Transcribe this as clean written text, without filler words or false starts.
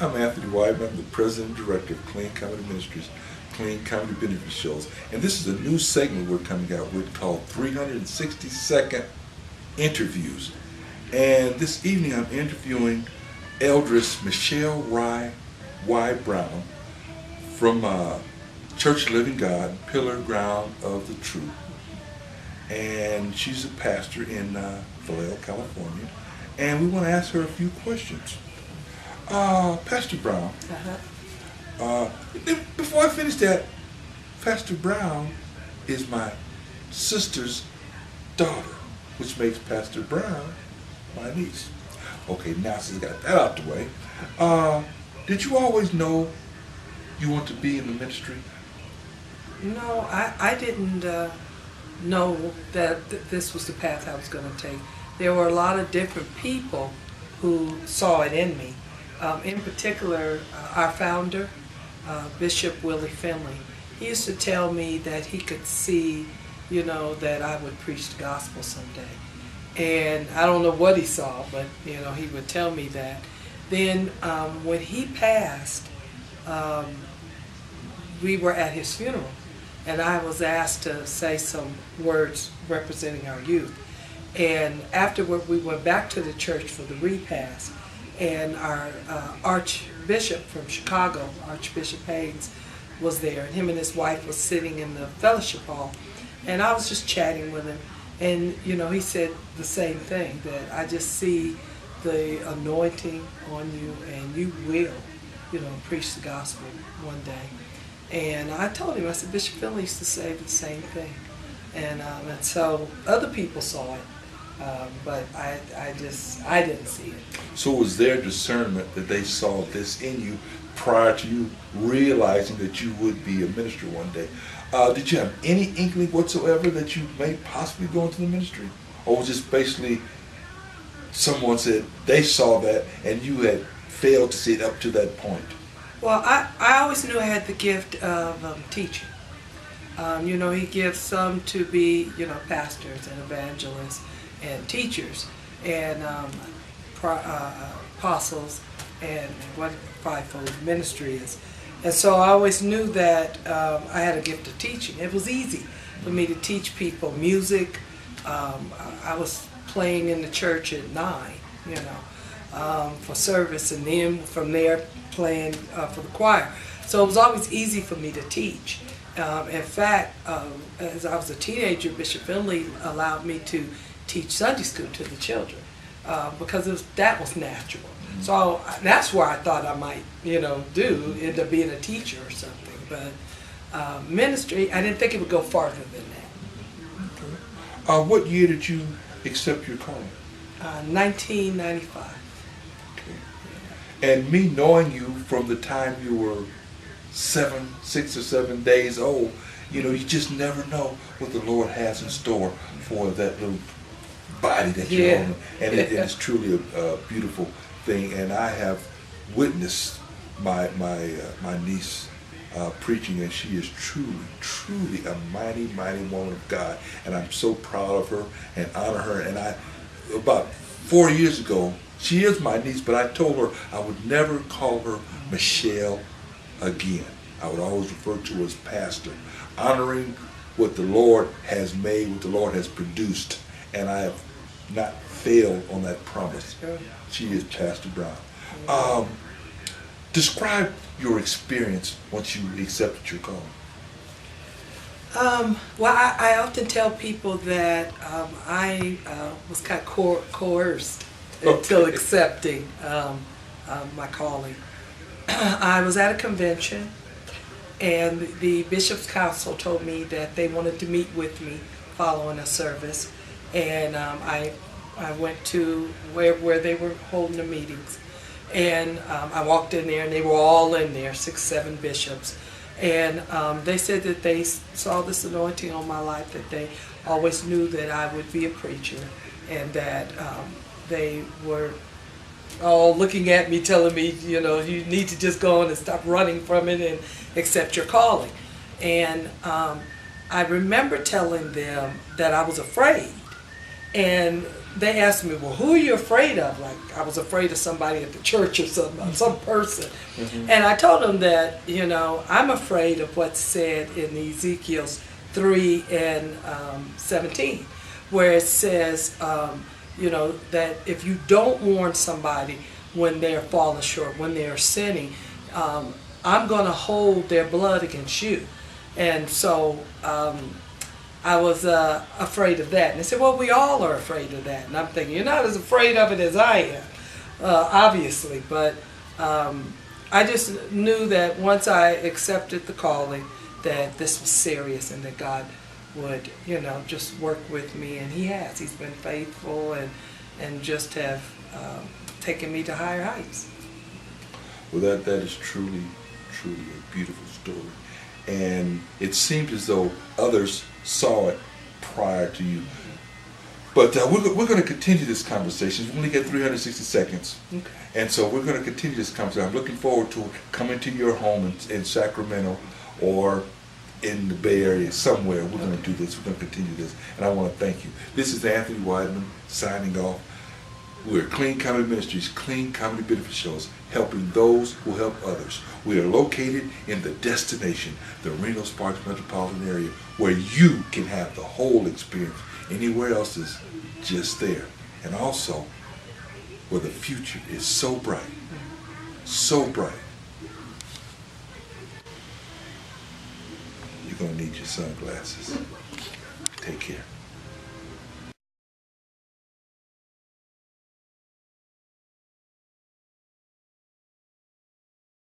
I'm Anthony Widemon. I'm the President and Director of Clean Comedy Ministries, Clean Comedy Benefit Shows. And this is a new segment we're coming out with called 360-Second Interviews. And this evening I'm interviewing Eldris Michelle Y. Brown from Church of Living God, Pillar Ground of the Truth. And she's a pastor in Vallejo, California. And we want to ask her a few questions. Pastor Brown, before I finish that, Pastor Brown is my sister's daughter, which makes Pastor Brown my niece. Okay, now since I got that out the way, did you always know you want to be in the ministry? No, I didn't know that this was the path I was going to take. There were a lot of different people who saw it in me. In particular, our founder, Bishop Willie Finley, he used to tell me that he could see, that I would preach the gospel someday. And I don't know what he saw, but, he would tell me that. Then when he passed, we were at his funeral, and I was asked to say some words representing our youth. And afterward, we went back to the church for the repast, and our Archbishop from Chicago, Archbishop Haynes, was there, and him and his wife was sitting in the fellowship hall, and I was just chatting with him, and he said the same thing, that I just see the anointing on you, and you will, preach the gospel one day. And I told him, I said, Bishop Finley used to say the same thing, and so other people saw it. But I didn't see it. So it was their discernment that they saw this in you prior to you realizing that you would be a minister one day. Did you have any inkling whatsoever that you may possibly go into the ministry? Or was just basically someone said they saw that and you had failed to see it up to that point? Well, I always knew I had the gift of teaching. He gives some to be, pastors and evangelists and teachers and apostles and what fivefold ministry is. And so I always knew that I had a gift of teaching. It was easy for me to teach people music. I was playing in the church at 9, for service, and then from there playing for the choir. So it was always easy for me to teach. In fact, as I was a teenager, Bishop Finley allowed me to teach Sunday school to the children because that was natural. So that's where I thought I might, end up being a teacher or something. But ministry, I didn't think it would go farther than that. Okay. What year did you accept your calling? 1995. Okay. And me knowing you from the time you were 6 or 7 days old, you just never know what the Lord has in store for that little body that you're on. And it's truly a beautiful thing. And I have witnessed my niece preaching, and she is truly a mighty woman of God. And I'm so proud of her and honor her. And about 4 years ago, she is my niece, but I told her I would never call her Michelle again. I would always refer to her as pastor, honoring what the Lord has made, what the Lord has produced, and I have not failed on that promise. She is Pastor Brown. Describe your experience once you accepted your calling. Well, I often tell people that I was kind of coerced until accepting my calling. I was at a convention, and the Bishop's Council told me that they wanted to meet with me following a service, and I went to where they were holding the meetings, and I walked in there, and they were all in there, 6, 7 bishops, and they said that they saw this anointing on my life, that they always knew that I would be a preacher, and that they were all looking at me, telling me, you need to just go on and stop running from it and accept your calling. And I remember telling them that I was afraid, And they asked me, well, who are you afraid of? Like I was afraid of somebody at the church or some person. And I told them that, I'm afraid of what's said in Ezekiel's 3 and 17, where it says, that if you don't warn somebody when they're falling short, when they're sinning, I'm going to hold their blood against you. And so I was afraid of that. And they said, well, we all are afraid of that. And I'm thinking, you're not as afraid of it as I am, obviously. But I just knew that once I accepted the calling, that this was serious and that God would, just work with me. And he has. He's been faithful and just have taken me to higher heights. Well, that is truly a beautiful story. And it seems as though others saw it prior to you. But we're going to continue this conversation. We only get 360 seconds. Okay. And so we're going to continue this conversation. I'm looking forward to coming to your home in Sacramento or in the Bay Area somewhere. We're going to do this. We're going to continue this. And I want to thank you. This is Anthony Widemon signing off. We're Clean Comedy Ministries, Clean Comedy Benefit Shows, helping those who help others. We are located in the destination, the Reno-Sparks metropolitan area, where you can have the whole experience. Anywhere else is just there. And also, where the future is so bright, so bright. You're going to need your sunglasses. Take care.